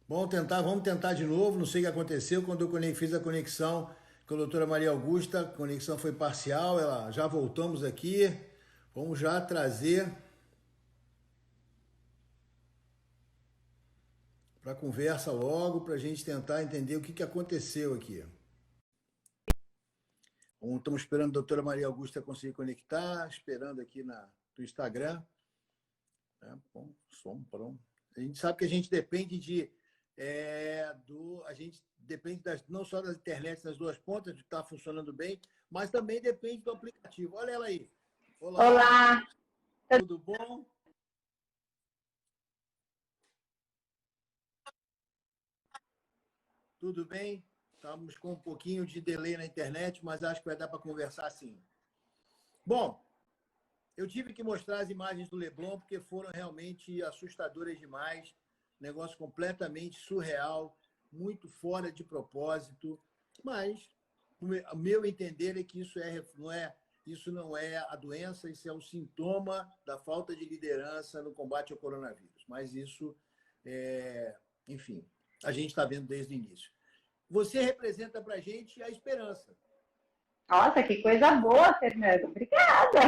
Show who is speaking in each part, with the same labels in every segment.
Speaker 1: Vamos tentar de novo. Não sei o que aconteceu quando fiz a conexão com a doutora Maria Augusta. A conexão foi parcial. Já voltamos aqui. Vamos já trazer para a conversa logo, para a gente tentar entender o que aconteceu aqui. Estamos esperando a doutora Maria Augusta conseguir conectar, esperando aqui no Instagram. Bom, pronto. A gente sabe que a gente depende a gente depende não só das internet das duas pontas, de estar funcionando bem, mas também depende do aplicativo. Olha ela aí.
Speaker 2: Olá.
Speaker 1: Tudo bom? Tudo bem? Estamos com um pouquinho de delay na internet, mas acho que vai dar para conversar sim. Bom, eu tive que mostrar as imagens do Leblon porque foram realmente assustadoras demais. Negócio completamente surreal, muito fora de propósito. Mas o meu entender é que isso não é a doença, isso é um sintoma da falta de liderança no combate ao coronavírus. Mas isso, enfim, a gente está vendo desde o início. Você representa para a gente a esperança.
Speaker 2: Nossa, que coisa boa, Fernando. Obrigada.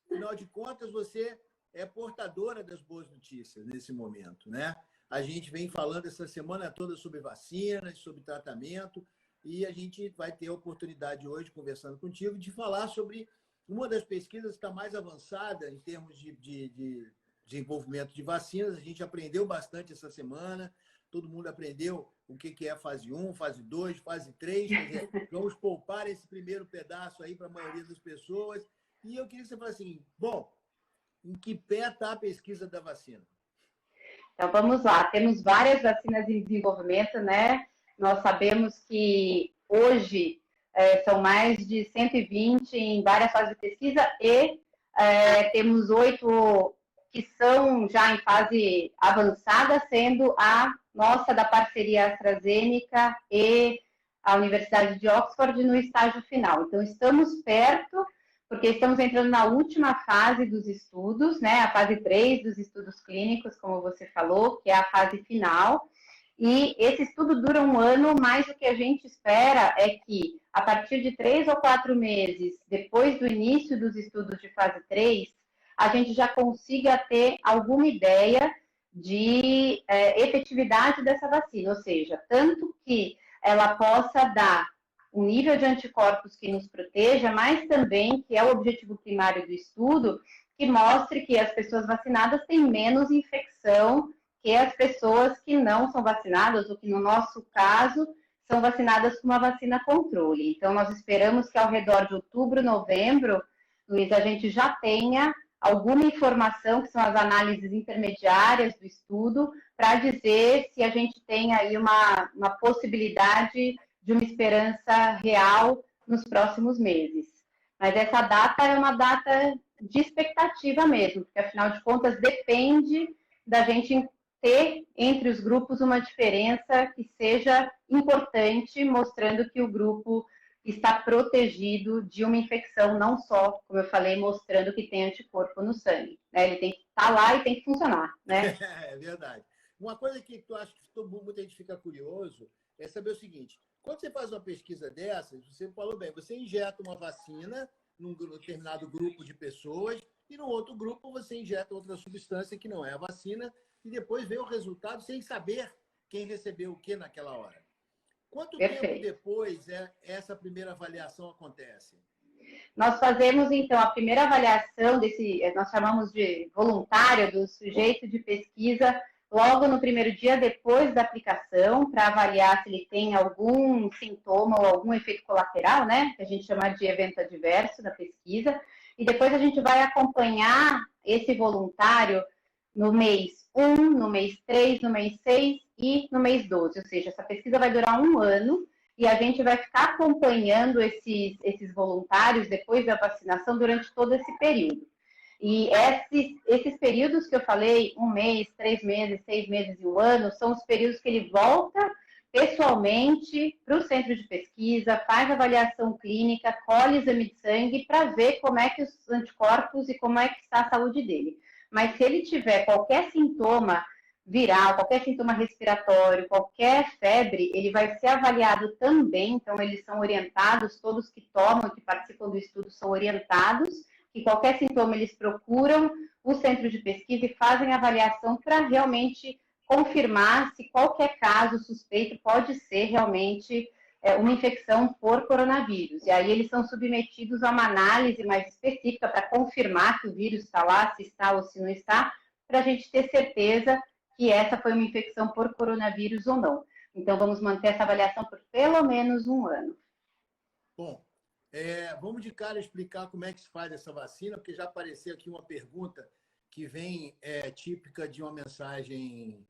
Speaker 1: Afinal de contas, você é portadora das boas notícias nesse momento, né? A gente vem falando essa semana toda sobre vacinas, sobre tratamento, e a gente vai ter a oportunidade hoje, conversando contigo, de falar sobre uma das pesquisas que está mais avançada em termos de desenvolvimento de vacinas. A gente aprendeu bastante essa semana, todo mundo aprendeu o que é fase 1, fase 2, fase 3. Quer dizer, vamos poupar esse primeiro pedaço aí para a maioria das pessoas. E eu queria que você falasse assim, bom, em que pé está a pesquisa da vacina?
Speaker 2: Então, vamos lá. Temos várias vacinas em desenvolvimento, né? Nós sabemos que hoje são mais de 120 em várias fases de pesquisa e temos 8 que são já em fase avançada, sendo a nossa da parceria AstraZeneca e a Universidade de Oxford no estágio final. Então, estamos perto, porque estamos entrando na última fase dos estudos, né? A fase 3 dos estudos clínicos, como você falou, que é a fase final. E esse estudo dura um ano, mas o que a gente espera é que, a partir de 3 ou 4 meses depois do início dos estudos de fase 3, a gente já consiga ter alguma ideia de efetividade dessa vacina, ou seja, tanto que ela possa dar um nível de anticorpos que nos proteja, mas também, que é o objetivo primário do estudo, que mostre que as pessoas vacinadas têm menos infecção que as pessoas que não são vacinadas, ou que, no nosso caso, são vacinadas com uma vacina controle. Então, nós esperamos que ao redor de outubro, novembro, Luiz, a gente já tenha alguma informação, que são as análises intermediárias do estudo, para dizer se a gente tem aí uma possibilidade de uma esperança real nos próximos meses. Mas essa data é uma data de expectativa mesmo, porque, afinal de contas, depende da gente ter entre os grupos uma diferença que seja importante, mostrando que o grupo está protegido de uma infecção, não só, como eu falei, mostrando que tem anticorpo no sangue. Né? Ele tem que estar lá e tem que funcionar. Né?
Speaker 1: É verdade. Uma coisa que tu acha que muita gente fica curioso é saber o seguinte: quando você faz uma pesquisa dessas, você falou bem, você injeta uma vacina num determinado grupo de pessoas e no outro grupo você injeta outra substância que não é a vacina e depois vê o resultado sem saber quem recebeu o que naquela hora. Quanto tempo depois essa primeira avaliação acontece?
Speaker 2: Nós fazemos, então, a primeira avaliação nós chamamos de voluntário, do sujeito de pesquisa, logo no primeiro dia depois da aplicação, para avaliar se ele tem algum sintoma ou algum efeito colateral, né? Que a gente chama de evento adverso da pesquisa. E depois a gente vai acompanhar esse voluntário no mês 1, no mês 3, no mês 6 e no mês 12. Ou seja, essa pesquisa vai durar um ano e a gente vai ficar acompanhando esses voluntários depois da vacinação durante todo esse período. E esses períodos que eu falei, 1 mês, 3 meses, 6 meses e 1 ano, são os períodos que ele volta pessoalmente para o centro de pesquisa, faz avaliação clínica, colhe exame de sangue para ver como é que os anticorpos e como é que está a saúde dele. Mas se ele tiver qualquer sintoma viral, qualquer sintoma respiratório, qualquer febre, ele vai ser avaliado também, então eles são orientados, todos que tomam, que participam do estudo são orientados, que qualquer sintoma eles procuram o centro de pesquisa e fazem avaliação para realmente confirmar se qualquer caso suspeito pode ser realmente uma infecção por coronavírus. E aí eles são submetidos a uma análise mais específica para confirmar que o vírus está lá, se está ou se não está, para a gente ter certeza que essa foi uma infecção por coronavírus ou não. Então, vamos manter essa avaliação por pelo menos um ano.
Speaker 1: Bom, vamos de cara explicar como é que se faz essa vacina, porque já apareceu aqui uma pergunta que vem típica de uma mensagem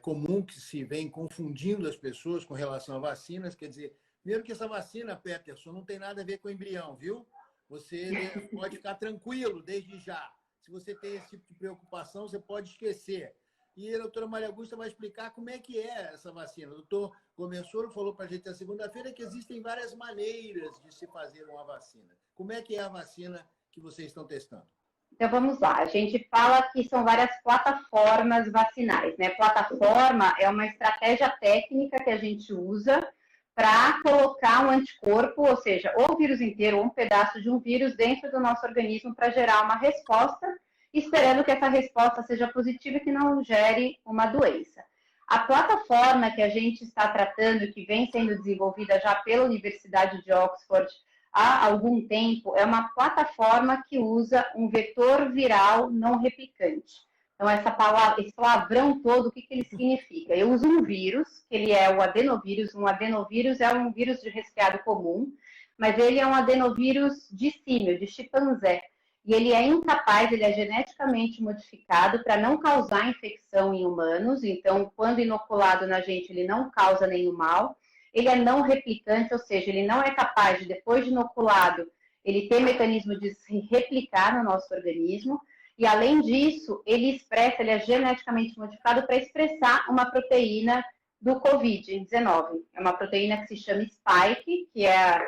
Speaker 1: comum que se vem confundindo as pessoas com relação a vacinas. Quer dizer, primeiro que essa vacina, Peterson, não tem nada a ver com embrião, viu? Você pode ficar tranquilo desde já. Se você tem esse tipo de preocupação, você pode esquecer. E a doutora Maria Augusta vai explicar como é que é essa vacina. O doutor Gomensoro falou para a gente na segunda-feira que existem várias maneiras de se fazer uma vacina. Como é que é a vacina que vocês estão testando?
Speaker 2: Então, vamos lá. A gente fala que são várias plataformas vacinais, né? Plataforma é uma estratégia técnica que a gente usa para colocar um anticorpo, ou seja, ou o vírus inteiro ou um pedaço de um vírus dentro do nosso organismo para gerar uma resposta, esperando que essa resposta seja positiva e que não gere uma doença. A plataforma que a gente está tratando, que vem sendo desenvolvida já pela Universidade de Oxford há algum tempo, é uma plataforma que usa um vetor viral não replicante. Então, esse palavrão todo, o que ele significa? Eu uso um vírus, que ele é o adenovírus. Um adenovírus é um vírus de resfriado comum, mas ele é um adenovírus de símio, de chimpanzé. E ele é incapaz, ele é geneticamente modificado para não causar infecção em humanos. Então, quando inoculado na gente, ele não causa nenhum mal. Ele é não replicante, ou seja, ele não é capaz de, depois de inoculado, ele ter mecanismo de se replicar no nosso organismo. E, além disso, ele é geneticamente modificado para expressar uma proteína do Covid-19. É uma proteína que se chama spike, que é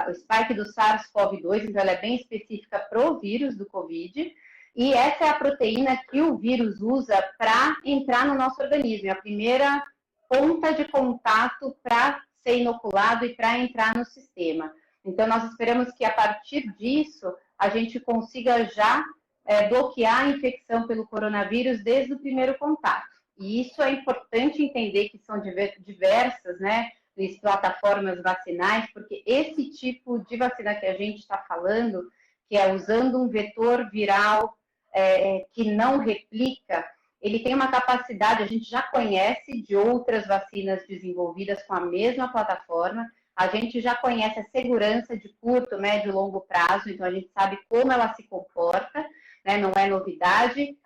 Speaker 2: o spike do SARS-CoV-2, então ela é bem específica para o vírus do Covid. E essa é a proteína que o vírus usa para entrar no nosso organismo. É a primeira ponta de contato para ser inoculado e para entrar no sistema. Então, nós esperamos que, a partir disso, a gente consiga já bloquear a infecção pelo coronavírus desde o primeiro contato. E isso é importante entender que são diversas, né, plataformas vacinais, porque esse tipo de vacina que a gente está falando, que é usando um vetor viral que não replica, ele tem uma capacidade, a gente já conhece de outras vacinas desenvolvidas com a mesma plataforma, a gente já conhece a segurança de curto, médio e longo prazo, então a gente sabe como ela se comporta, né, não é novidade,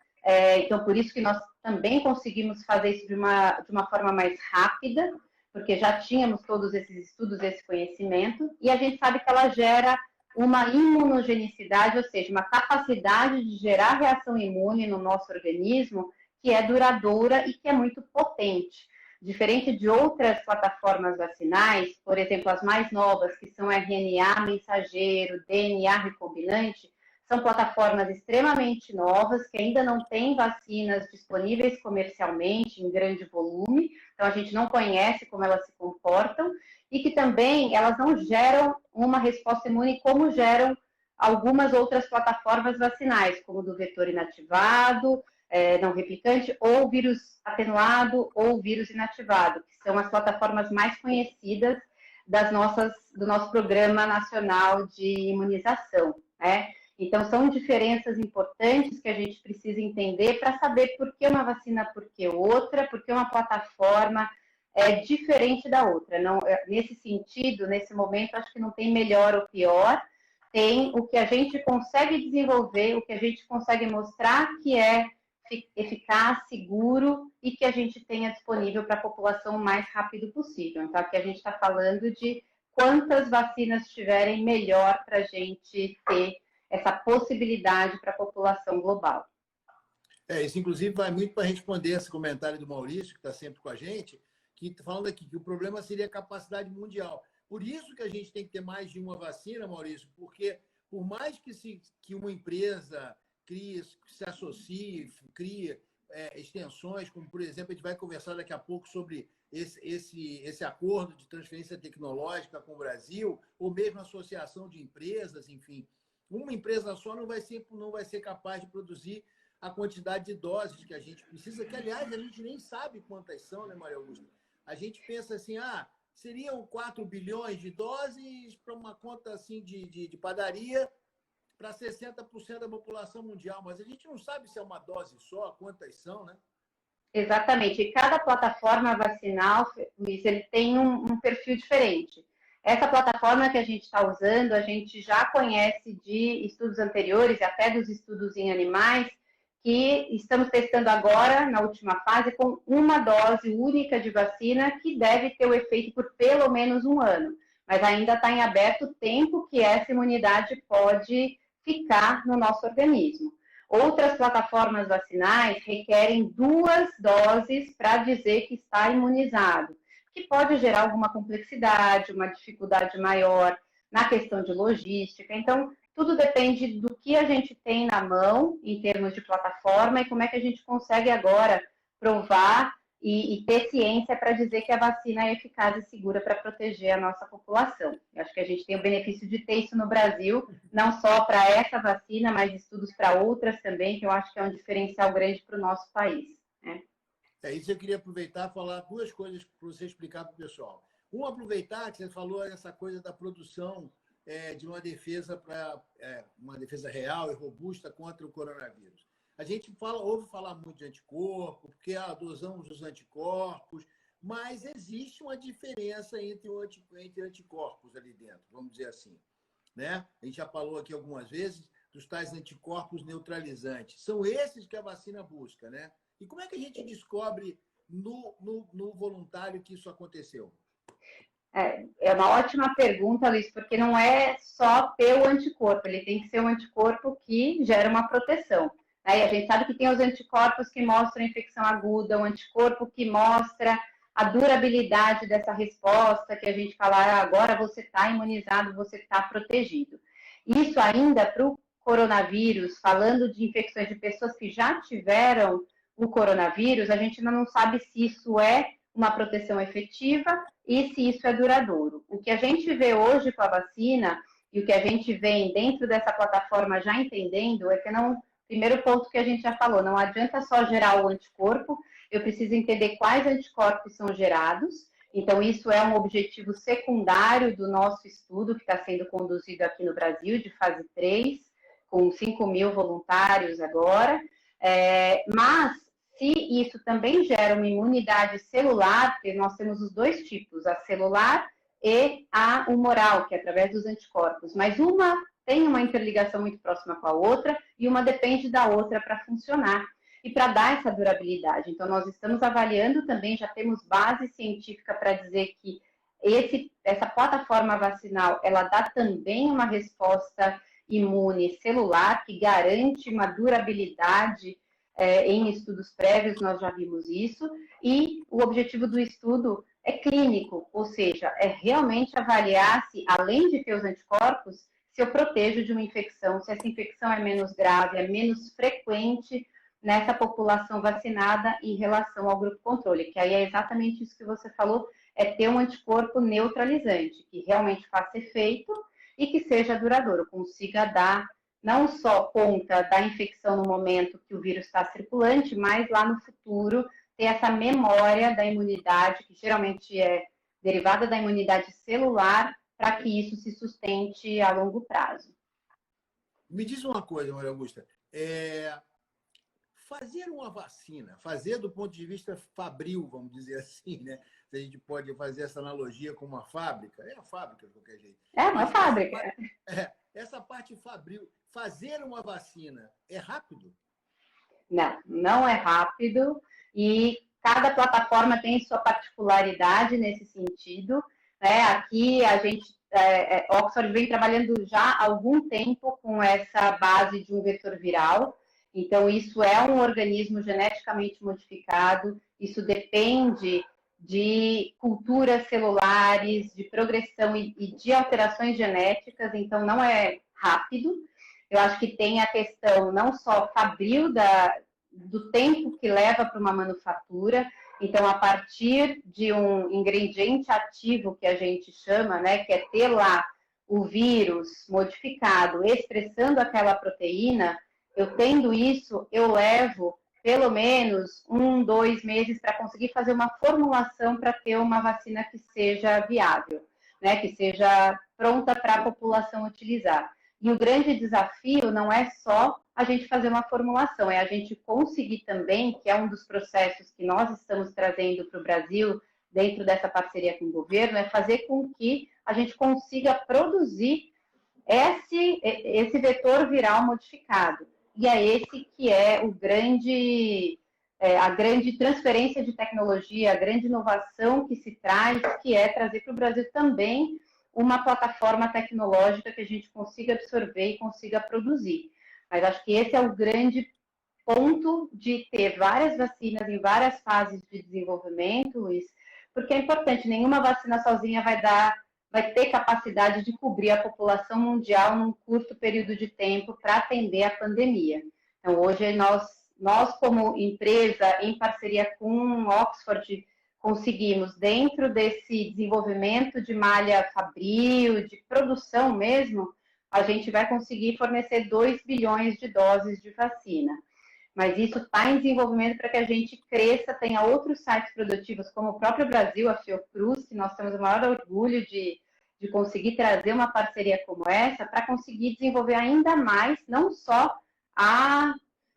Speaker 2: então por isso que nós também conseguimos fazer isso de uma forma mais rápida, porque já tínhamos todos esses estudos, esse conhecimento, e a gente sabe que ela gera uma imunogenicidade, ou seja, uma capacidade de gerar reação imune no nosso organismo que é duradoura e que é muito potente. Diferente de outras plataformas vacinais, por exemplo, as mais novas, que são RNA mensageiro, DNA recombinante, são plataformas extremamente novas, que ainda não têm vacinas disponíveis comercialmente em grande volume, então a gente não conhece como elas se comportam, e que também elas não geram uma resposta imune como geram algumas outras plataformas vacinais, como do vetor inativado, não replicante, ou vírus atenuado, ou vírus inativado, que são as plataformas mais conhecidas do nosso Programa Nacional de Imunização, né? Então, são diferenças importantes que a gente precisa entender para saber por que uma vacina, por que outra, porque uma plataforma é diferente da outra. Não, nesse sentido, nesse momento, acho que não tem melhor ou pior, tem o que a gente consegue desenvolver, o que a gente consegue mostrar que é eficaz, seguro e que a gente tenha disponível para a população o mais rápido possível. Então, aqui a gente está falando de quantas vacinas tiverem, melhor para a gente ter essa possibilidade para a população global.
Speaker 1: Isso, inclusive, vai muito para responder esse comentário do Maurício, que está sempre com a gente, que está falando aqui que o problema seria a capacidade mundial. Por isso que a gente tem que ter mais de uma vacina, Maurício, porque por mais que uma empresa crie, se associe, crie extensões, como, por exemplo, a gente vai conversar daqui a pouco sobre esse acordo de transferência tecnológica com o Brasil, ou mesmo associação de empresas, enfim. Uma empresa só não vai ser capaz de produzir a quantidade de doses que a gente precisa, que, aliás, a gente nem sabe quantas são, né, Maria Augusta? A gente pensa assim, seriam 4 bilhões de doses para uma conta assim de padaria para 60% da população mundial, mas a gente não sabe se é uma dose só, quantas são, né?
Speaker 2: Exatamente. E cada plataforma vacinal, Luiz, ele tem um perfil diferente. Essa plataforma que a gente está usando, a gente já conhece de estudos anteriores, até dos estudos em animais, que estamos testando agora, na última fase, com uma dose única de vacina, que deve ter o efeito por pelo menos 1 ano. Mas ainda está em aberto o tempo que essa imunidade pode ficar no nosso organismo. Outras plataformas vacinais requerem 2 doses para dizer que está imunizado, que pode gerar alguma complexidade, uma dificuldade maior na questão de logística. Então, tudo depende do que a gente tem na mão em termos de plataforma e como é que a gente consegue agora provar e ter ciência para dizer que a vacina é eficaz e segura para proteger a nossa população. Eu acho que a gente tem o benefício de ter isso no Brasil, não só para essa vacina, mas estudos para outras também, que eu acho que é um diferencial grande para o nosso país, né?
Speaker 1: Isso eu queria aproveitar e falar 2 coisas para você explicar para o pessoal. Aproveitar que você falou essa coisa da produção de uma defesa uma defesa real e robusta contra o coronavírus. A gente ouve falar muito de anticorpo, porque usamos os anticorpos, mas existe uma diferença entre anticorpos ali dentro, vamos dizer assim, né? A gente já falou aqui algumas vezes dos tais anticorpos neutralizantes. São esses que a vacina busca, né? E como é que a gente descobre no voluntário que isso aconteceu?
Speaker 2: É uma ótima pergunta, Luiz, porque não é só ter o anticorpo, ele tem que ser um anticorpo que gera uma proteção. Aí a gente sabe que tem os anticorpos que mostram a infecção aguda, o anticorpo que mostra a durabilidade dessa resposta, que a gente fala, agora você está imunizado, você está protegido. Isso ainda para o coronavírus, falando de infecções de pessoas que já tiveram o coronavírus, a gente ainda não sabe se isso é uma proteção efetiva e se isso é duradouro. O que a gente vê hoje com a vacina e o que a gente vem dentro dessa plataforma já entendendo é que não... Primeiro ponto que a gente já falou, não adianta só gerar o anticorpo, eu preciso entender quais anticorpos são gerados. Então, isso é um objetivo secundário do nosso estudo, que está sendo conduzido aqui no Brasil, de fase 3, com 5.000 voluntários agora. Mas, se isso também gera uma imunidade celular, porque nós temos os 2 tipos, a celular e a humoral, que é através dos anticorpos. Mas uma tem uma interligação muito próxima com a outra e uma depende da outra para funcionar e para dar essa durabilidade. Então, nós estamos avaliando também, já temos base científica para dizer que essa plataforma vacinal, ela dá também uma resposta imune celular que garante uma durabilidade em estudos prévios, nós já vimos isso, e o objetivo do estudo é clínico, ou seja, é realmente avaliar se, além de ter os anticorpos, se eu protejo de uma infecção, se essa infecção é menos grave, é menos frequente nessa população vacinada em relação ao grupo controle, que aí é exatamente isso que você falou, é ter um anticorpo neutralizante, que realmente faça efeito e que seja duradouro, consiga dar não só conta da infecção no momento que o vírus está circulante, mas lá no futuro ter essa memória da imunidade, que geralmente é derivada da imunidade celular, para que isso se sustente a longo prazo.
Speaker 1: Me diz uma coisa, Maria Augusta. Fazer uma vacina, fazer do ponto de vista fabril, vamos dizer assim, né? Se a gente pode fazer essa analogia com uma fábrica, é a fábrica de qualquer jeito.
Speaker 2: É uma fábrica.
Speaker 1: Essa parte fabril, fazer uma vacina é rápido?
Speaker 2: Não é rápido e cada plataforma tem sua particularidade nesse sentido. Aqui a gente, Oxford vem trabalhando já há algum tempo com essa base de um vetor viral. Então, isso é um organismo geneticamente modificado, isso depende de culturas celulares, de progressão e de alterações genéticas, então não é rápido. Eu acho que tem a questão não só fabril do tempo que leva para uma manufatura. Então, a partir de um ingrediente ativo que a gente chama, né, que é ter lá o vírus modificado, expressando aquela proteína, eu tendo isso, eu levo pelo menos 1, 2 meses para conseguir fazer uma formulação para ter uma vacina que seja viável, né, que seja pronta para a população utilizar. E o grande desafio não é só a gente fazer uma formulação, é a gente conseguir também, que é um dos processos que nós estamos trazendo para o Brasil, dentro dessa parceria com o governo, é fazer com que a gente consiga produzir esse vetor viral modificado. E é esse que é a grande transferência de tecnologia, a grande inovação que se traz, que é trazer para o Brasil também uma plataforma tecnológica que a gente consiga absorver e consiga produzir. Mas acho que esse é o grande ponto de ter várias vacinas em várias fases de desenvolvimento, Luiz, porque é importante, nenhuma vacina sozinha vai ter capacidade de cobrir a população mundial num curto período de tempo para atender a pandemia. Então, hoje, nós como empresa, em parceria com Oxford, conseguimos, dentro desse desenvolvimento de malha fabril, de produção mesmo, a gente vai conseguir fornecer 2 bilhões de doses de vacina. Mas isso está em desenvolvimento para que a gente cresça, tenha outros sites produtivos, como o próprio Brasil, a Fiocruz, que nós temos o maior orgulho de conseguir trazer uma parceria como essa, para conseguir desenvolver ainda mais, não só a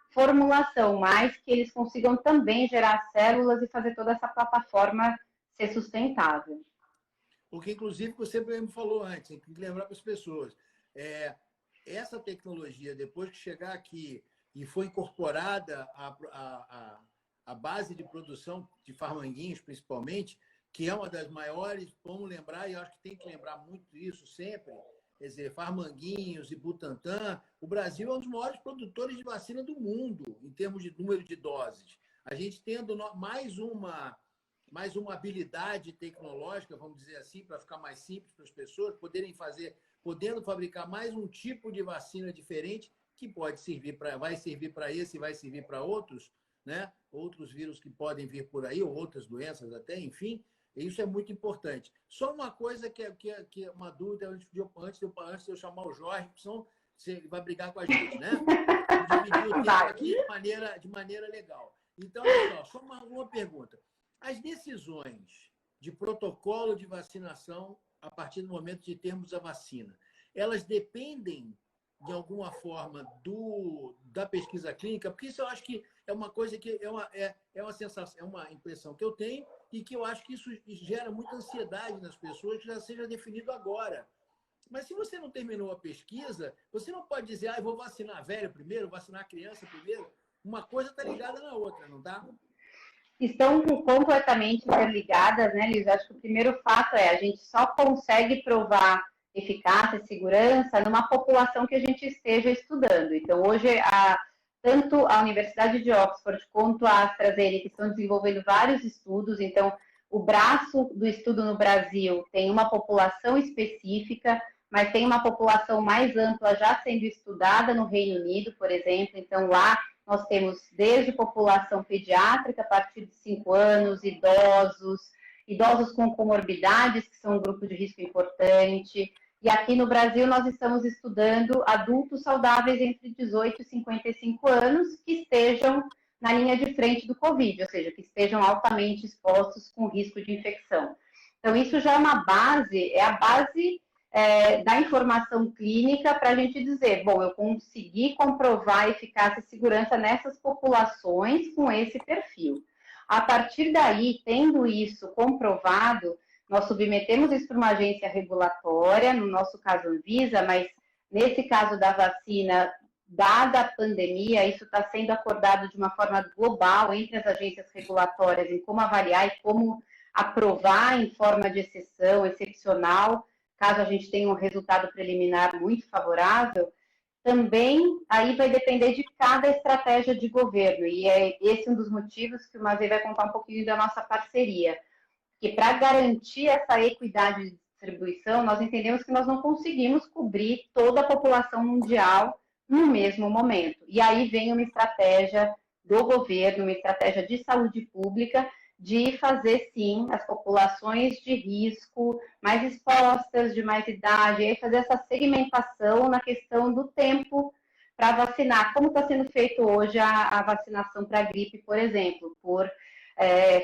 Speaker 2: formulação, mas que eles consigam também gerar células e fazer toda essa plataforma ser sustentável.
Speaker 1: Porque, inclusive, você mesmo falou antes, tem que lembrar para as pessoas, essa tecnologia, depois que chegar aqui e foi incorporada à base de produção de farmanguinhos, principalmente, que é uma das maiores, vamos lembrar, e eu acho que tem que lembrar muito isso sempre, quer dizer, Farmanguinhos e Butantan, o Brasil é um dos maiores produtores de vacina do mundo, em termos de número de doses. A gente tendo mais uma habilidade tecnológica, vamos dizer assim, para ficar mais simples para as pessoas, podendo fabricar mais um tipo de vacina diferente, que vai servir para esse e vai servir para outros, né? Outros vírus que podem vir por aí, ou outras doenças até, enfim. Isso é muito importante. Só uma coisa que é uma dúvida antes de eu chamar o Jorge, porque senão você vai brigar com a gente, né? Dividir o tempo aqui de maneira legal. Então, olha só uma pergunta. As decisões de protocolo de vacinação, a partir do momento de termos a vacina, elas dependem, de alguma forma, da pesquisa clínica? Porque isso eu acho que é uma coisa que é uma sensação, é uma impressão que eu tenho e que eu acho que isso gera muita ansiedade nas pessoas, que já seja definido agora. Mas se você não terminou a pesquisa, você não pode dizer, eu vou vacinar velho primeiro, vacinar criança primeiro. Uma coisa está ligada na outra, não está?
Speaker 2: Estão completamente interligadas, né, Liz? Acho que o primeiro fato a gente só consegue provar eficácia e segurança numa população que a gente esteja estudando. Então, hoje, tanto a Universidade de Oxford quanto a AstraZeneca estão desenvolvendo vários estudos. Então, o braço do estudo no Brasil tem uma população específica, mas tem uma população mais ampla já sendo estudada no Reino Unido, por exemplo. Então, lá nós temos desde população pediátrica, a partir de 5 anos, idosos com comorbidades, que são um grupo de risco importante. E aqui no Brasil nós estamos estudando adultos saudáveis entre 18 e 55 anos que estejam na linha de frente do Covid, ou seja, que estejam altamente expostos com risco de infecção. Então, isso já é uma base, a base da informação clínica para a gente dizer, bom, eu consegui comprovar eficácia e segurança nessas populações com esse perfil. A partir daí, tendo isso comprovado, nós submetemos isso para uma agência regulatória, no nosso caso Anvisa, mas nesse caso da vacina, dada a pandemia, isso está sendo acordado de uma forma global entre as agências regulatórias em como avaliar e como aprovar em forma de exceção, excepcional, caso a gente tenha um resultado preliminar muito favorável. Também aí vai depender de cada estratégia de governo, e é esse um dos motivos que o Mazei vai contar um pouquinho da nossa parceria. Que para garantir essa equidade de distribuição, nós entendemos que nós não conseguimos cobrir toda a população mundial no mesmo momento. E aí vem uma estratégia do governo, uma estratégia de saúde pública, de fazer, sim, as populações de risco mais expostas, de mais idade, e fazer essa segmentação na questão do tempo para vacinar, como está sendo feito hoje a vacinação para a gripe, por exemplo, por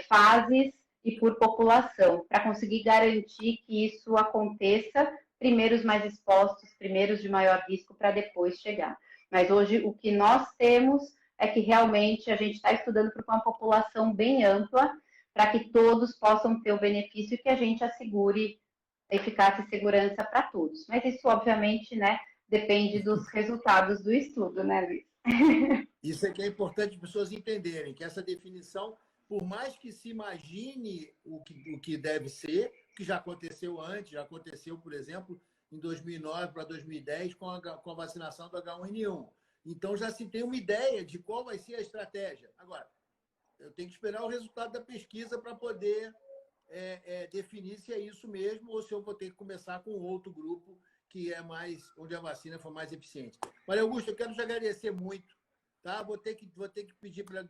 Speaker 2: fases e por população, para conseguir garantir que isso aconteça, primeiro os mais expostos, primeiros de maior risco, para depois chegar. Mas hoje o que nós temos é que realmente a gente está estudando para uma população bem ampla, para que todos possam ter o benefício e que a gente assegure eficácia e segurança para todos. Mas isso, obviamente, né, depende dos resultados do estudo, né, Luiz?
Speaker 1: Isso é que é importante as pessoas entenderem, que essa definição, por mais que se imagine o que deve ser, que já aconteceu antes, já aconteceu, por exemplo, em 2009 para 2010 com a vacinação do H1N1. Então, já se tem uma ideia de qual vai ser a estratégia. Agora, eu tenho que esperar o resultado da pesquisa para poder definir se é isso mesmo ou se eu vou ter que começar com outro grupo que é mais, onde a vacina for mais eficiente. Maria Augusta, eu quero te agradecer muito. Tá? Vou ter que pedir para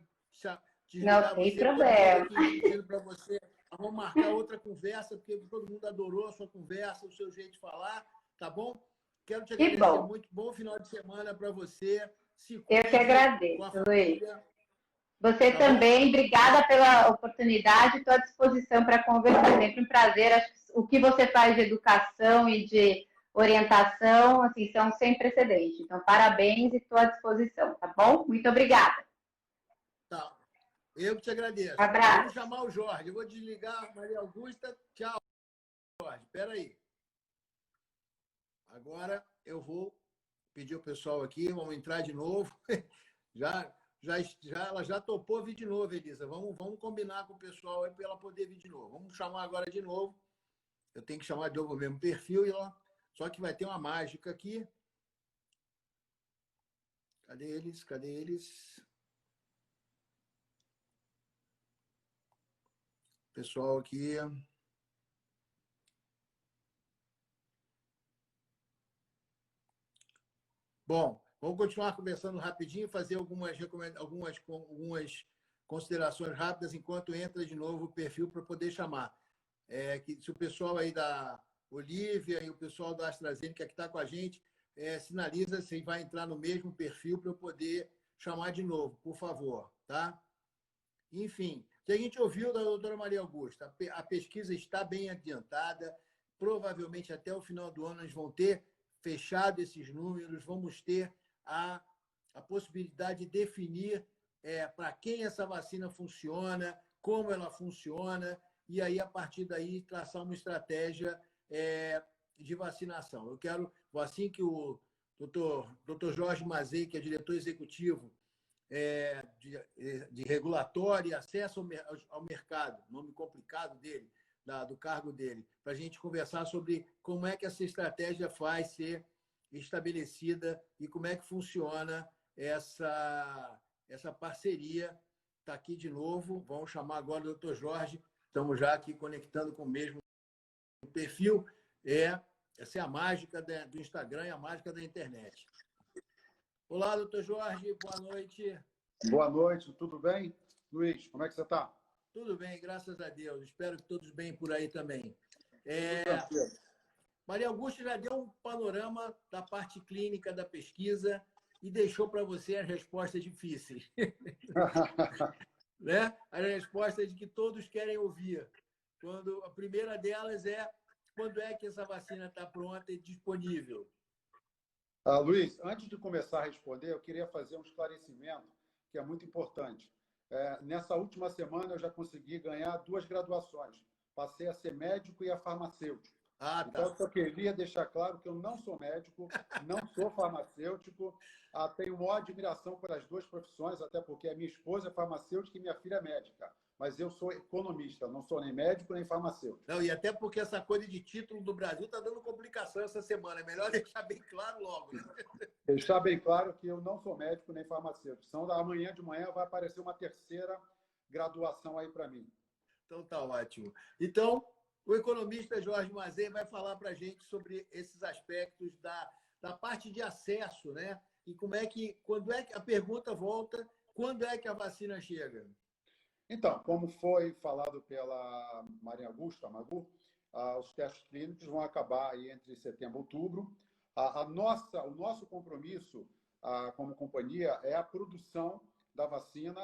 Speaker 1: desligar
Speaker 2: não tem
Speaker 1: você.
Speaker 2: problema.
Speaker 1: Todo mundo aqui pedindo para você. Vamos marcar outra conversa, porque todo mundo adorou a sua conversa, o seu jeito de falar, tá bom? Quero te agradecer muito. Bom final de semana para você. Se cuide,
Speaker 2: eu que agradeço,
Speaker 1: com a
Speaker 2: Luiz.
Speaker 1: família.
Speaker 2: Você também, obrigada pela oportunidade, estou à disposição para conversar. Sempre um prazer. Acho que o que você faz de educação e de orientação, assim, são sem precedente. Então, parabéns e estou à disposição, tá bom? Muito obrigada.
Speaker 1: Tá. Eu que te agradeço.
Speaker 2: Abraço.
Speaker 1: Vamos chamar o Jorge. Eu vou desligar, Maria Augusta. Tchau, Jorge. Espera aí. Agora eu vou pedir ao pessoal aqui, vamos entrar de novo. Ela já topou vir de novo, Elisa. Vamos combinar com o pessoal aí para ela poder vir de novo. Vamos chamar agora de novo. Eu tenho que chamar de novo o mesmo perfil, só que vai ter uma mágica aqui. Cadê eles? Cadê eles? Pessoal aqui. Bom, vamos continuar conversando rapidinho, fazer algumas considerações rápidas enquanto entra de novo o perfil para poder chamar. Que se o pessoal aí da Olívia e o pessoal da AstraZeneca que está com a gente, sinaliza se vai entrar no mesmo perfil para eu poder chamar de novo, por favor, tá? Enfim, o que a gente ouviu da doutora Maria Augusta, a pesquisa está bem adiantada, provavelmente até o final do ano nós vamos ter fechado esses números, vamos ter a possibilidade de definir para quem essa vacina funciona, como ela funciona, e aí, a partir daí, traçar uma estratégia de vacinação. Eu quero, assim que o doutor Jorge Mazei, que é diretor executivo de regulatório e acesso ao mercado, nome complicado dele, do cargo dele, para a gente conversar sobre como é que essa estratégia vai ser estabelecida e como é que funciona essa parceria. Está aqui de novo, vamos chamar agora o doutor Jorge, estamos já aqui conectando com o mesmo perfil. Essa é a mágica do Instagram e a mágica da internet. Olá, doutor Jorge, boa noite.
Speaker 3: Boa noite, tudo bem? Luiz, como é que você está?
Speaker 1: Tudo bem, graças a Deus. Espero que todos bem por aí também. Maria Augusta já deu um panorama da parte clínica da pesquisa e deixou para você as respostas difíceis. Né? As respostas que todos querem ouvir. A primeira delas é: quando é que essa vacina está pronta e disponível?
Speaker 3: Luiz, antes de começar a responder, eu queria fazer um esclarecimento que é muito importante. Nessa última semana, eu já consegui ganhar 2 graduações. Passei a ser médico e a farmacêutico.
Speaker 1: Tá.
Speaker 3: Então, eu só queria deixar claro que eu não sou médico, não sou farmacêutico. Tenho maior admiração pelas 2 profissões, até porque a minha esposa é farmacêutica e minha filha é médica. Mas eu sou economista, não sou nem médico nem farmacêutico.
Speaker 1: Não, e até porque essa coisa de título do Brasil está dando complicação essa semana. É melhor deixar bem claro logo. Né?
Speaker 3: Deixar bem claro que eu não sou médico nem farmacêutico. Então, amanhã de manhã vai aparecer uma 3ª graduação aí para mim.
Speaker 1: Então, tá ótimo. Então, o economista Jorge Mazei vai falar para a gente sobre esses aspectos da parte de acesso, né? E quando é que a pergunta volta, quando é que a vacina chega?
Speaker 3: Então, como foi falado pela Maria Augusta Magu, os testes clínicos vão acabar aí entre setembro e outubro. O nosso compromisso como companhia é a produção da vacina,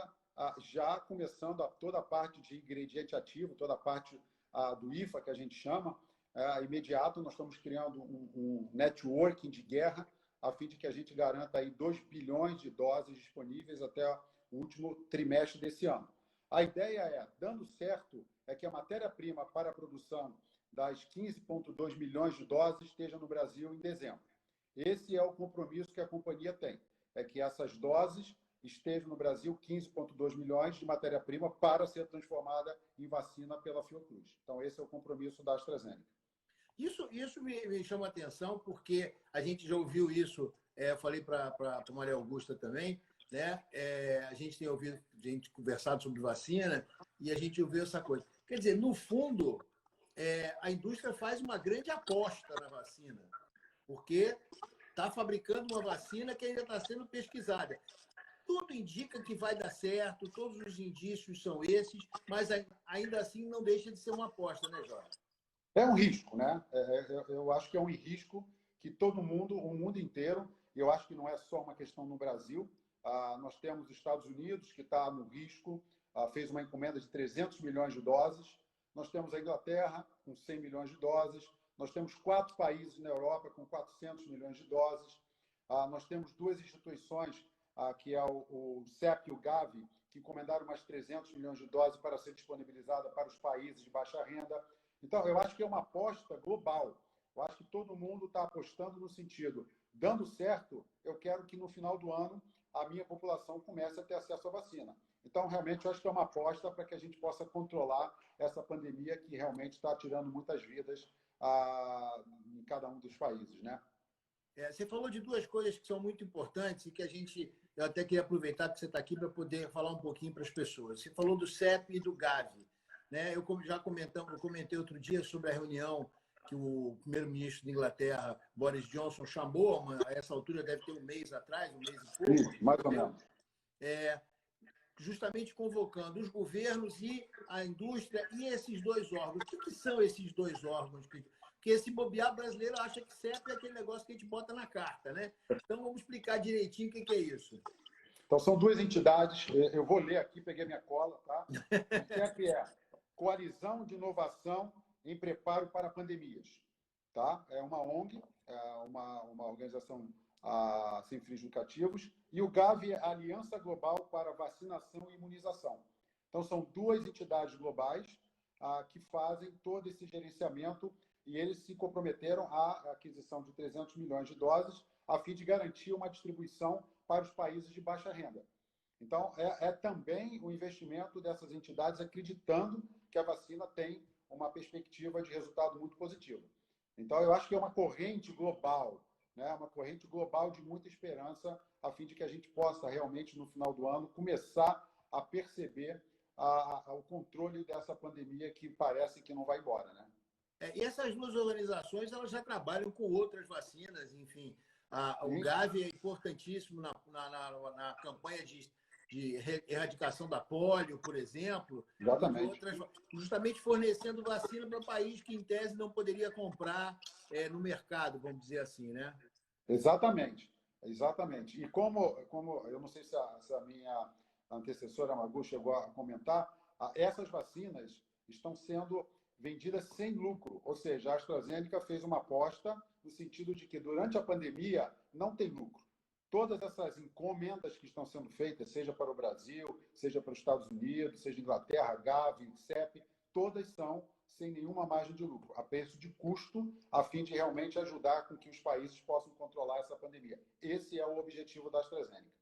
Speaker 3: já começando toda a parte de ingrediente ativo, toda a parte do IFA, que a gente chama, imediato. Nós estamos criando um networking de guerra, a fim de que a gente garanta aí 2 bilhões de doses disponíveis até o último trimestre desse ano. A ideia é, dando certo, é que a matéria-prima para a produção das 15,2 milhões de doses esteja no Brasil em dezembro. Esse é o compromisso que a companhia tem, é que essas doses estejam no Brasil, 15,2 milhões de matéria-prima para ser transformada em vacina pela Fiocruz. Então, esse é o compromisso da AstraZeneca.
Speaker 1: Isso me chama a atenção, porque a gente já ouviu isso, eu falei para a Maria Augusta também, né? A gente tem ouvido gente conversado sobre vacina e a gente ouviu essa coisa. Quer dizer, no fundo, a indústria faz uma grande aposta na vacina, porque está fabricando uma vacina que ainda está sendo pesquisada. Tudo indica que vai dar certo, todos os indícios são esses, mas ainda assim não deixa de ser uma aposta, né, Jorge?
Speaker 3: É um risco, né? Eu acho que é um risco que todo mundo, o mundo inteiro, e eu acho que não é só uma questão no Brasil. Nós temos os Estados Unidos, que está no risco, fez uma encomenda de 300 milhões de doses. Nós temos a Inglaterra, com 100 milhões de doses. Nós temos 4 países na Europa, com 400 milhões de doses. Nós temos 2 instituições, que é o CEP e o Gavi, que encomendaram mais 300 milhões de doses para ser disponibilizada para os países de baixa renda. Então, eu acho que é uma aposta global. Eu acho que todo mundo está apostando no sentido, dando certo, eu quero que no final do ano a minha população comece a ter acesso à vacina. Então, realmente, eu acho que é uma aposta para que a gente possa controlar essa pandemia que realmente está tirando muitas vidas em cada um dos países, né?
Speaker 1: Você falou de 2 coisas que são muito importantes e que eu até queria aproveitar que você está aqui para poder falar um pouquinho para as pessoas. Você falou do CEP e do Gavi, né? Eu comentei outro dia sobre a reunião que o primeiro-ministro da Inglaterra, Boris Johnson, chamou, a essa altura deve ter um mês atrás, um mês e pouco.
Speaker 3: Isso, mais ou menos.
Speaker 1: Justamente convocando os governos e a indústria e esses 2 órgãos. O que são esses 2 órgãos? Porque esse bobear brasileiro acha que CEP é aquele negócio que a gente bota na carta, né? Então, vamos explicar direitinho o que é isso.
Speaker 3: Então, são 2 entidades, eu vou ler aqui, peguei minha cola, tá? O CEP é Coalizão de Inovação em Preparo para Pandemias, tá? É uma ONG, uma organização sem fins lucrativos, e o Gavi é a Aliança Global para Vacinação e Imunização. Então, são 2 entidades globais que fazem todo esse gerenciamento, e eles se comprometeram à aquisição de 300 milhões de doses, a fim de garantir uma distribuição para os países de baixa renda. Então, é também o investimento dessas entidades acreditando que a vacina tem uma perspectiva de resultado muito positivo. Então, eu acho que é uma corrente global, né? Uma corrente global de muita esperança, a fim de que a gente possa realmente, no final do ano, começar a perceber o controle dessa pandemia que parece que não vai embora, né?
Speaker 1: E essas 2 organizações elas já trabalham com outras vacinas, enfim. O Gavi é importantíssimo na campanha de erradicação da polio, por exemplo.
Speaker 3: Exatamente.
Speaker 1: Justamente fornecendo vacina para país que, em tese, não poderia comprar no mercado, vamos dizer assim, né?
Speaker 3: Exatamente. Exatamente. E como eu não sei se a minha antecessora, Magu, chegou a comentar, essas vacinas estão sendo vendidas sem lucro. Ou seja, a AstraZeneca fez uma aposta no sentido de que, durante a pandemia, não tem lucro. Todas essas encomendas que estão sendo feitas, seja para o Brasil, seja para os Estados Unidos, seja Inglaterra, Gavi, CEP, todas são sem nenhuma margem de lucro, a preço de custo, a fim de realmente ajudar com que os países possam controlar essa pandemia. Esse é o objetivo da AstraZeneca.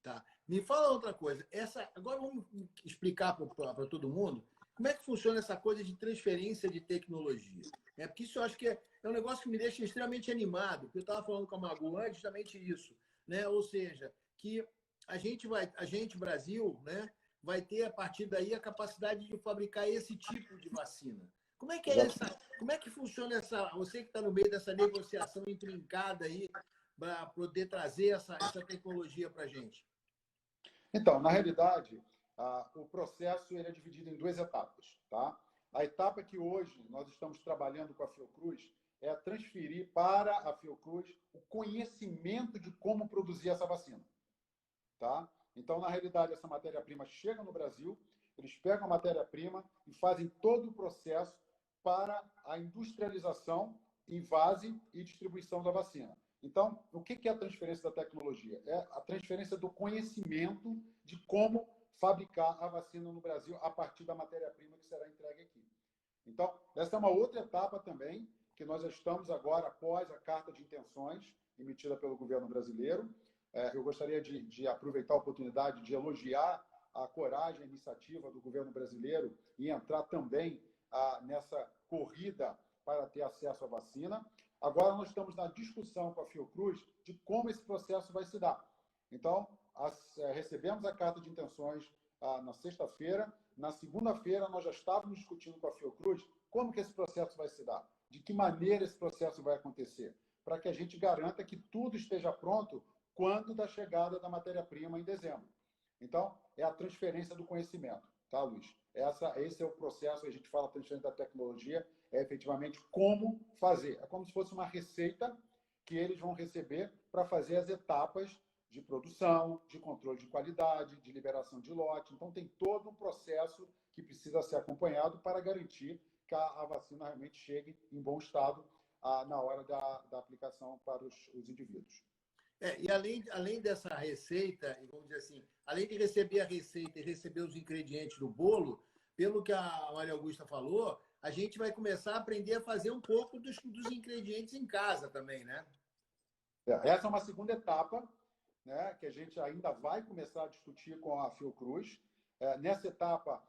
Speaker 1: Tá. Me fala outra coisa. Agora vamos explicar para todo mundo como é que funciona essa coisa de transferência de tecnologia. Porque isso eu acho que é um negócio que me deixa extremamente animado, porque eu estava falando com a Magu antes, justamente isso, né? Ou seja, que a gente, Brasil, né, vai ter, a partir daí, a capacidade de fabricar esse tipo de vacina. Como é que como é que funciona você que está no meio dessa negociação intrincada aí, para poder trazer essa tecnologia para a gente?
Speaker 3: Então, na realidade, o processo ele é dividido em duas etapas. Tá? A etapa que hoje nós estamos trabalhando com a Fiocruz é transferir para a Fiocruz o conhecimento de como produzir essa vacina. Tá? Então, na realidade, essa matéria-prima chega no Brasil, eles pegam a matéria-prima e fazem todo o processo para a industrialização, invase e distribuição da vacina. Então, o que é a transferência da tecnologia? É a transferência do conhecimento de como fabricar a vacina no Brasil a partir da matéria-prima que será entregue aqui. Então, essa é uma outra etapa também, que nós já estamos agora após a carta de intenções emitida pelo governo brasileiro. Eu gostaria de aproveitar a oportunidade de elogiar a coragem e a iniciativa do governo brasileiro e entrar também nessa corrida para ter acesso à vacina. Agora nós estamos na discussão com a Fiocruz de como esse processo vai se dar. Então, recebemos a carta de intenções na sexta-feira. Na segunda-feira, nós já estávamos discutindo com a Fiocruz como que esse processo vai se dar, de que maneira esse processo vai acontecer, para que a gente garanta que tudo esteja pronto quando da chegada da matéria-prima em dezembro. Então, é a transferência do conhecimento, tá, Luiz? Esse é o processo, a gente fala transferência da tecnologia, é efetivamente como fazer. É como se fosse uma receita que eles vão receber para fazer as etapas de produção, de controle de qualidade, de liberação de lote. Então, tem todo um processo que precisa ser acompanhado para garantir que a vacina realmente chegue em bom estado na hora da aplicação para os indivíduos.
Speaker 1: E além dessa receita, vamos dizer assim, além de receber a receita e receber os ingredientes do bolo, pelo que a Maria Augusta falou, a gente vai começar a aprender a fazer um pouco dos ingredientes em casa também, né?
Speaker 3: Essa é uma segunda etapa, né, que a gente ainda vai começar a discutir com a Fiocruz. Nessa etapa,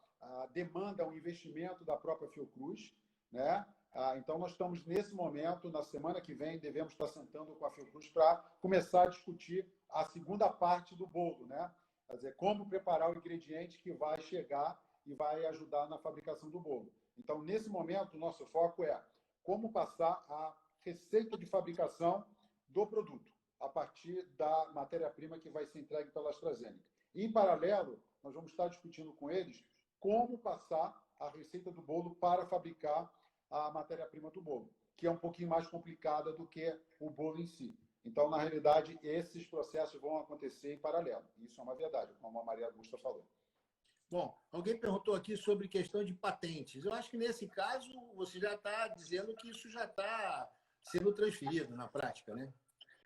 Speaker 3: demanda um investimento da própria Fiocruz, né? Então, nós estamos nesse momento, na semana que vem, devemos estar sentando com a Fiocruz para começar a discutir a segunda parte do bolo, né? Quer dizer, como preparar o ingrediente que vai chegar e vai ajudar na fabricação do bolo. Então, nesse momento, o nosso foco é como passar a receita de fabricação do produto, a partir da matéria-prima que vai ser entregue pela AstraZeneca. Em paralelo, nós vamos estar discutindo com eles como passar a receita do bolo para fabricar a matéria-prima do bolo, que é um pouquinho mais complicada do que o bolo em si. Então, na realidade, esses processos vão acontecer em paralelo. Isso é uma verdade, como a Maria Augusta falou.
Speaker 1: Bom, alguém perguntou aqui sobre questão de patentes. Eu acho que, nesse caso, você já está dizendo que isso já está sendo transferido na prática, né?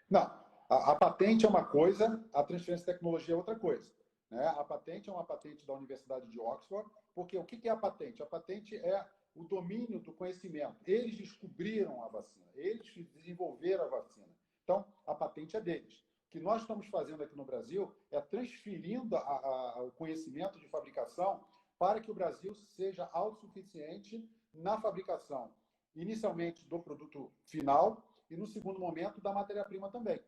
Speaker 3: Não. A patente é uma coisa, a transferência de tecnologia é outra coisa. Né? A patente é uma patente da Universidade de Oxford, porque o que é a patente? A patente é o domínio do conhecimento. Eles descobriram a vacina, eles desenvolveram a vacina. Então, a patente é deles. O que nós estamos fazendo aqui no Brasil é transferindo o conhecimento de fabricação para que o Brasil seja autossuficiente na fabricação, inicialmente do produto final e, no segundo momento, da matéria-prima também.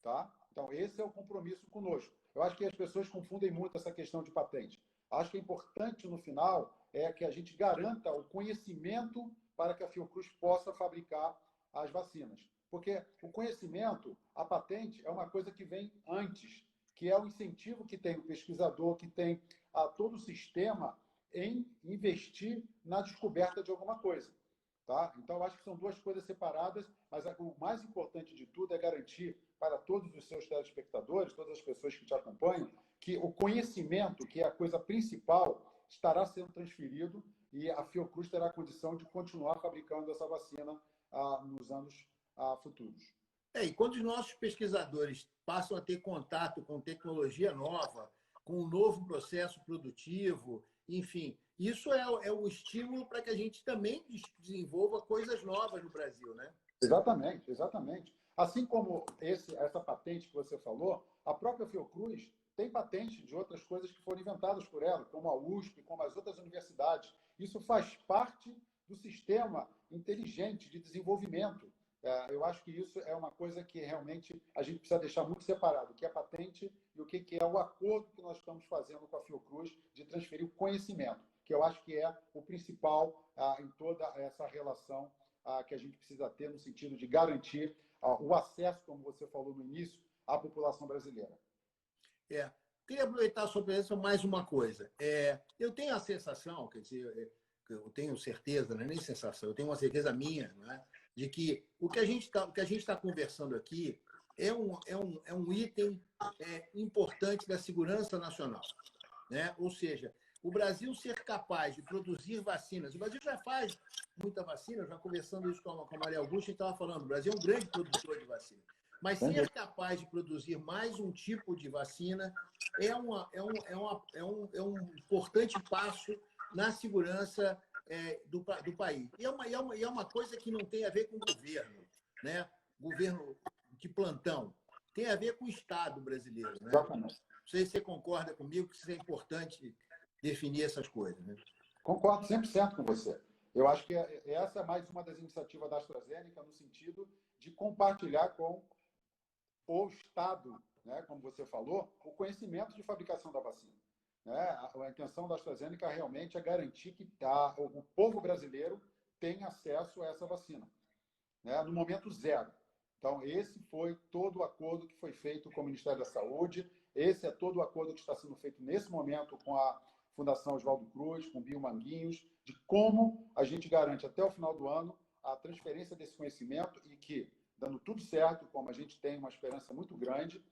Speaker 3: Tá? Então, esse é o compromisso conosco. Eu acho que as pessoas confundem muito essa questão de patente. Acho que é importante, no final, que a gente garanta o conhecimento para que a Fiocruz possa fabricar as vacinas. Porque o conhecimento, a patente, é uma coisa que vem antes, que é o incentivo que tem o pesquisador, que tem todo o sistema em investir na descoberta de alguma coisa. Tá? Então, eu acho que são duas coisas separadas, mas o mais importante de tudo é garantir para todos os seus telespectadores, todas as pessoas que te acompanham, que o conhecimento, que é a coisa principal, estará sendo transferido e a Fiocruz terá a condição de continuar fabricando essa vacina nos anos futuros.
Speaker 1: E quando os nossos pesquisadores passam a ter contato com tecnologia nova, com um novo processo produtivo, enfim, isso é um estímulo para que a gente também desenvolva coisas novas no Brasil, né?
Speaker 3: Exatamente, exatamente. Assim como essa patente que você falou, a própria Fiocruz tem patente de outras coisas que foram inventadas por ela, como a USP, como as outras universidades. Isso faz parte do sistema inteligente de desenvolvimento. Eu acho que isso é uma coisa que realmente a gente precisa deixar muito separado, o que é patente e o que é o acordo que nós estamos fazendo com a Fiocruz de transferir o conhecimento, que eu acho que é o principal em toda essa relação que a gente precisa ter no sentido de garantir o acesso, como você falou no início, à população brasileira.
Speaker 1: queria aproveitar a sua presença mais uma coisa. Eu tenho a sensação, quer dizer, eu tenho certeza, não é nem sensação, eu tenho uma certeza minha, não é? De que o que a gente está conversando aqui é um item importante da segurança nacional, né? Ou seja, o Brasil ser capaz de produzir vacinas. O Brasil já faz muita vacina, já conversando isso com a Maria Augusta, a gente estava falando, o Brasil é um grande produtor de vacina. Mas ser capaz de produzir mais um tipo de vacina é um importante passo na segurança do país. E é uma coisa que não tem a ver com o governo, né? Governo de plantão. Tem a ver com o Estado brasileiro, né?
Speaker 3: Exatamente.
Speaker 1: Não sei se você concorda comigo que isso é importante definir essas coisas, né?
Speaker 3: Concordo 100% com você. Eu acho que essa é mais uma das iniciativas da AstraZeneca no sentido de compartilhar com o Estado, né, como você falou, o conhecimento de fabricação da vacina. Né? A intenção da AstraZeneca realmente é garantir que o povo brasileiro tenha acesso a essa vacina, né, no momento zero. Então, esse foi todo o acordo que foi feito com o Ministério da Saúde, esse é todo o acordo que está sendo feito nesse momento com a Fundação Oswaldo Cruz, com o Bio Manguinhos, de como a gente garante até o final do ano a transferência desse conhecimento e que, dando tudo certo, como a gente tem uma esperança muito grande,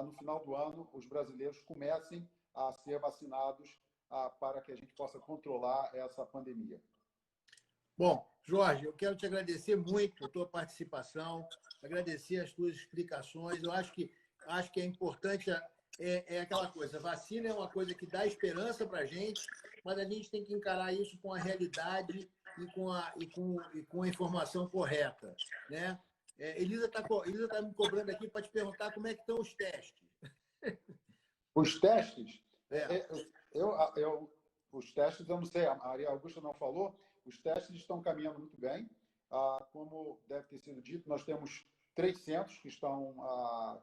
Speaker 3: no final do ano os brasileiros comecem a ser vacinados para que a gente possa controlar essa pandemia.
Speaker 1: Bom, Jorge, eu quero te agradecer muito a tua participação, agradecer as tuas explicações. Eu acho que é importante, aquela coisa, vacina é uma coisa que dá esperança para a gente, mas a gente tem que encarar isso com a realidade e com a informação correta, né? Elisa está me cobrando aqui para te perguntar como é que estão os testes.
Speaker 3: Os testes, os testes, eu não sei, a Maria Augusta não falou, os testes estão caminhando muito bem. Como deve ter sido dito, nós temos 3 centros que estão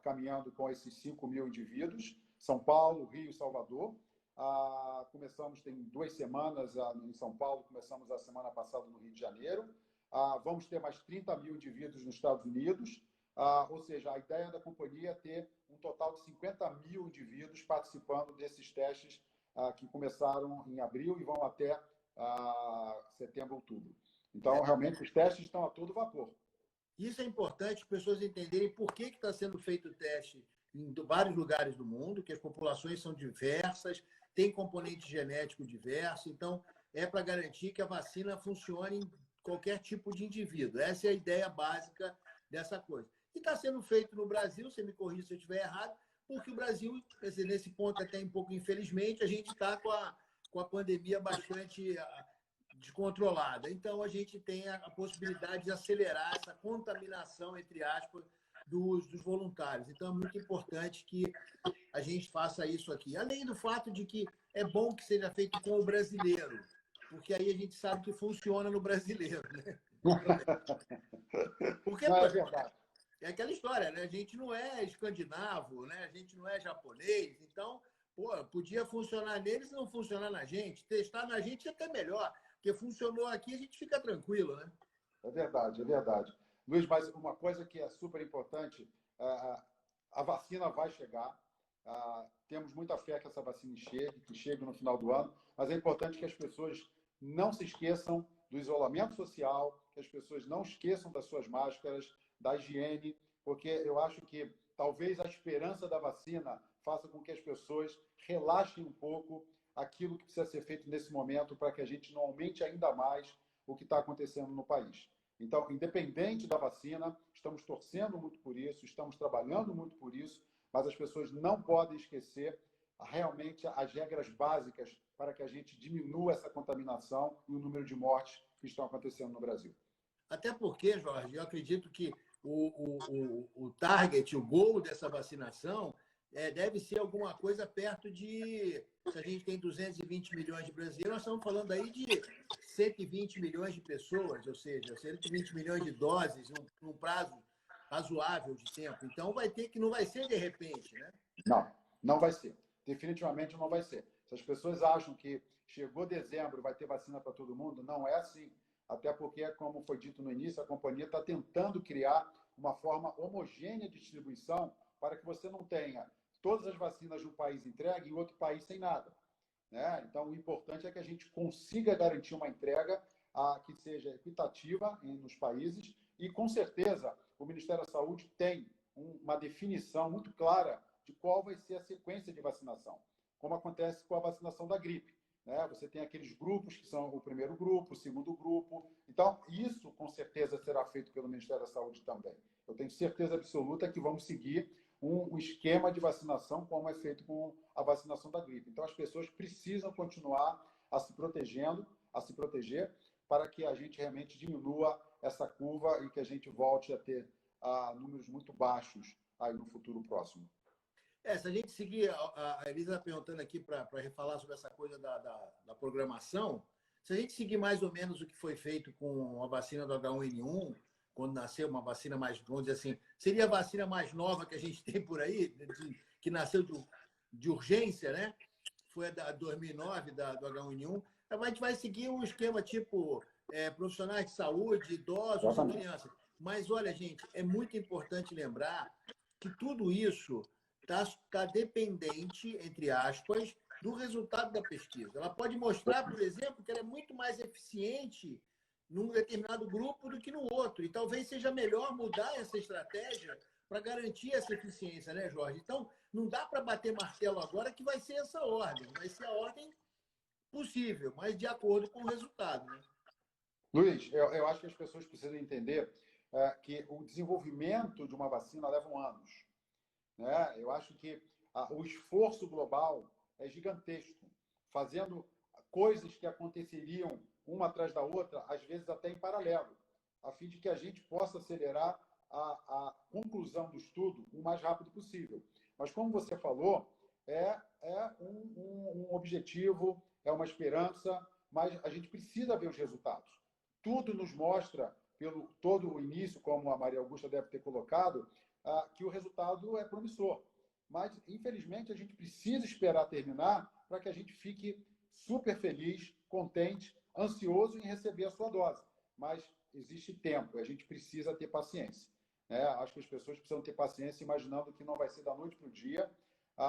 Speaker 3: caminhando com esses 5.000 indivíduos, São Paulo, Rio e Salvador. Começamos, tem 2 semanas em São Paulo, começamos a semana passada no Rio de Janeiro. Vamos ter mais 30.000 indivíduos nos Estados Unidos. Ou seja, a ideia da companhia é ter um total de 50.000 indivíduos participando desses testes que começaram em abril e vão até setembro, outubro. Então, realmente, os testes estão a todo vapor.
Speaker 1: Isso é importante as pessoas entenderem por que está sendo feito o teste em vários lugares do mundo, que as populações são diversas, tem componente genético diverso, então é para garantir que a vacina funcione em qualquer tipo de indivíduo. Essa é a ideia básica dessa coisa. E está sendo feito no Brasil, você me corrija se eu estiver errado, porque o Brasil, quer dizer, nesse ponto até um pouco infelizmente, a gente está com a pandemia bastante descontrolada. Então, a gente tem a possibilidade de acelerar essa contaminação, entre aspas, dos voluntários. Então, é muito importante que a gente faça isso aqui. Além do fato de que é bom que seja feito com o brasileiro, porque aí a gente sabe que funciona no brasileiro. Né? Porque,
Speaker 3: não, é verdade.
Speaker 1: É aquela história, né? A gente não é escandinavo, né? A gente não é japonês, então, podia funcionar neles e não funcionar na gente. Testar na gente é até melhor, porque funcionou aqui, a gente fica tranquilo, né?
Speaker 3: É verdade, é verdade. Luiz, mas uma coisa que é super importante, a vacina vai chegar, temos muita fé que essa vacina chegue, que chegue no final do ano, mas é importante que as pessoas não se esqueçam do isolamento social, que as pessoas não esqueçam das suas máscaras, da higiene, porque eu acho que talvez a esperança da vacina faça com que as pessoas relaxem um pouco aquilo que precisa ser feito nesse momento para que a gente não aumente ainda mais o que está acontecendo no país. Então, independente da vacina, estamos torcendo muito por isso, estamos trabalhando muito por isso, mas as pessoas não podem esquecer realmente as regras básicas para que a gente diminua essa contaminação e o número de mortes que estão acontecendo no Brasil.
Speaker 1: Até porque, Jorge, eu acredito que o target, o goal dessa vacinação deve ser alguma coisa perto de... Se a gente tem 220 milhões de brasileiros, nós estamos falando aí de 120 milhões de pessoas, ou seja, 120 milhões de doses num prazo razoável de tempo. Então, não vai ser de repente, né?
Speaker 3: Não, não vai ser. Definitivamente não vai ser. Se as pessoas acham que chegou dezembro, vai ter vacina para todo mundo, não é assim. Até porque, como foi dito no início, a companhia está tentando criar uma forma homogênea de distribuição para que você não tenha todas as vacinas de um país entregue e outro país sem nada, né? Então, o importante é que a gente consiga garantir uma entrega que seja equitativa nos países e, com certeza, o Ministério da Saúde tem uma definição muito clara de qual vai ser a sequência de vacinação, como acontece com a vacinação da gripe, né? Você tem aqueles grupos que são o primeiro grupo, o segundo grupo. Então, isso, com certeza, será feito pelo Ministério da Saúde também. Eu tenho certeza absoluta que vamos seguir um esquema de vacinação como é feito com a vacinação da gripe. Então, as pessoas precisam continuar a se proteger, para que a gente realmente diminua essa curva e que a gente volte a ter números muito baixos aí no futuro próximo.
Speaker 1: Se a gente seguir, a Elisa está perguntando aqui para refalar sobre essa coisa da programação, se a gente seguir mais ou menos o que foi feito com a vacina do H1N1, quando nasceu uma vacina mais, vamos dizer assim, seria a vacina mais nova que a gente tem por aí, que nasceu de urgência, né? Foi a da 2009, do H1N1. A gente vai seguir um esquema tipo profissionais de saúde, idosos e crianças. Mas, olha, gente, é muito importante lembrar que tudo isso está dependente, entre aspas, do resultado da pesquisa. Ela pode mostrar, por exemplo, que ela é muito mais eficiente num determinado grupo do que no outro. E talvez seja melhor mudar essa estratégia para garantir essa eficiência, né, Jorge? Então, não dá para bater martelo agora que vai ser essa ordem. Vai ser a ordem possível, mas de acordo com o resultado, né?
Speaker 3: Luiz, eu acho que as pessoas precisam entender que o desenvolvimento de uma vacina leva anos, né? Eu acho que o esforço global é gigantesco, fazendo coisas que aconteceriam uma atrás da outra, às vezes até em paralelo, a fim de que a gente possa acelerar a conclusão do estudo o mais rápido possível. Mas, como você falou, é um objetivo, é uma esperança, mas a gente precisa ver os resultados. Tudo nos mostra, pelo todo o início, como a Maria Augusta deve ter colocado, que o resultado é promissor. Mas, infelizmente, a gente precisa esperar terminar para que a gente fique super feliz, contente, ansioso em receber a sua dose. Mas existe tempo, a gente precisa ter paciência, né? Acho que as pessoas precisam ter paciência, imaginando que não vai ser da noite para o dia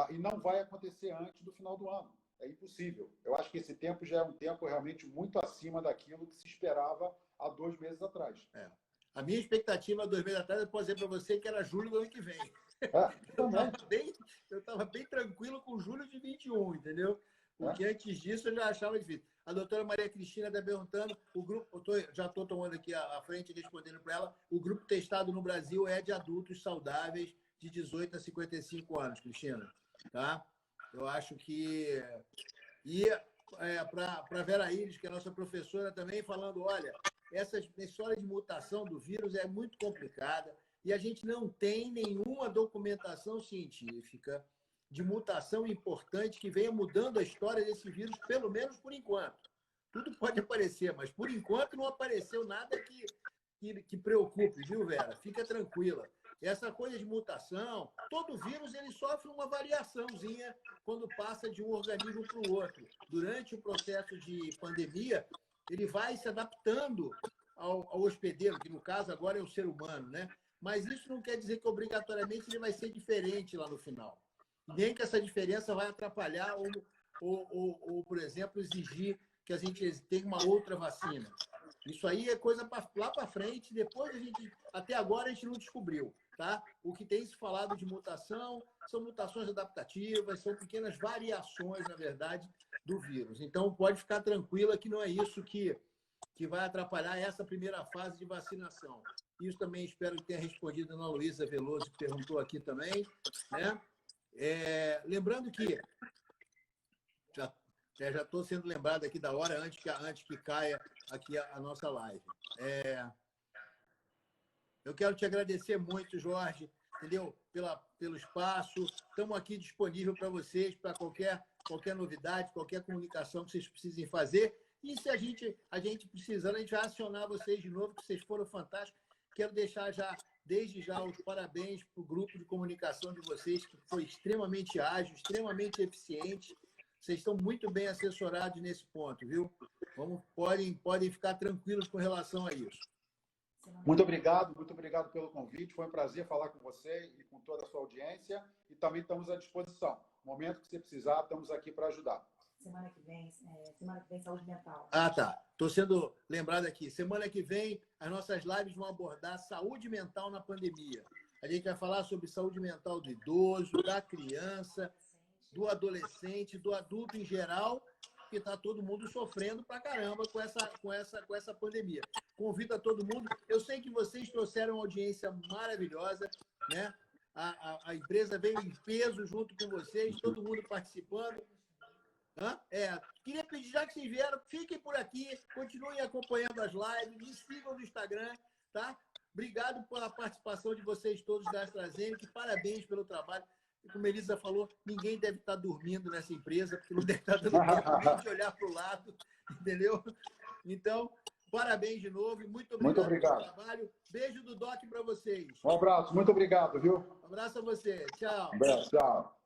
Speaker 3: e não vai acontecer antes do final do ano. É impossível. Eu acho que esse tempo já é um tempo realmente muito acima daquilo que se esperava há 2 meses atrás.
Speaker 1: A minha expectativa há 2 meses atrás, eu posso dizer para você que era julho do ano que vem. Eu estava bem tranquilo com julho de 21, entendeu? Porque antes disso eu já achava difícil. A doutora Maria Cristina está perguntando, o grupo, já estou tomando aqui à frente e respondendo para ela, o grupo testado no Brasil é de adultos saudáveis de 18 a 55 anos, Cristina. Tá? Eu acho que... E para a Vera Iris, que é nossa professora também, falando, olha, essa história de mutação do vírus é muito complicada e a gente não tem nenhuma documentação científica de mutação importante que venha mudando a história desse vírus, pelo menos por enquanto. Tudo pode aparecer, mas por enquanto não apareceu nada que preocupe, viu, Vera? Fica tranquila. Essa coisa de mutação, todo vírus ele sofre uma variaçãozinha quando passa de um organismo para o outro. Durante o processo de pandemia, ele vai se adaptando ao hospedeiro, que no caso agora é o ser humano, né? Mas isso não quer dizer que obrigatoriamente ele vai ser diferente lá no final. Nem que essa diferença vai atrapalhar ou por exemplo, exigir que a gente tenha uma outra vacina. Isso aí é coisa lá para frente, depois até agora a gente não descobriu. Tá? O que tem se falado de mutação são mutações adaptativas, são pequenas variações, na verdade, do vírus. Então, pode ficar tranquila que não é isso que vai atrapalhar essa primeira fase de vacinação. Isso também espero que tenha respondido a Ana Luísa Veloso, que perguntou aqui também. Né? Lembrando que já estou sendo lembrado aqui da hora antes que caia aqui a nossa live. Eu quero te agradecer muito, Jorge, entendeu? Pelo espaço. Estamos aqui disponível para vocês, para qualquer novidade, qualquer comunicação que vocês precisem fazer. E se a gente precisando, a gente vai acionar vocês de novo, que vocês foram fantásticos. Quero deixar desde já os parabéns para o grupo de comunicação de vocês, que foi extremamente ágil, extremamente eficiente. Vocês estão muito bem assessorados nesse ponto, viu? Podem ficar tranquilos com relação a isso.
Speaker 3: Muito obrigado pelo convite. Foi um prazer falar com você e com toda a sua audiência. E também estamos à disposição. No momento que você precisar, estamos aqui para ajudar.
Speaker 4: Semana que vem, saúde mental.
Speaker 1: Ah, tá. Estou sendo lembrado aqui. Semana que vem, as nossas lives vão abordar saúde mental na pandemia. A gente vai falar sobre saúde mental do idoso, da criança, do adolescente, do adulto em geral, que está todo mundo sofrendo pra caramba com essa pandemia. Convido a todo mundo. Eu sei que vocês trouxeram uma audiência maravilhosa, né? A empresa veio em peso junto com vocês, todo mundo participando. Queria pedir, já que vocês vieram, fiquem por aqui, continuem acompanhando as lives, me sigam no Instagram, tá? Obrigado pela participação de vocês todos da AstraZeneca, parabéns pelo trabalho. E como a Elisa falou, ninguém deve estar dormindo nessa empresa, porque não deve estar dando tempo nem de olhar para o lado, entendeu? Então, parabéns de novo e muito obrigado pelo trabalho. Beijo do Doc para vocês.
Speaker 3: Um abraço, muito obrigado, viu?
Speaker 1: Um abraço a você. Tchau.
Speaker 3: Um abraço, tchau.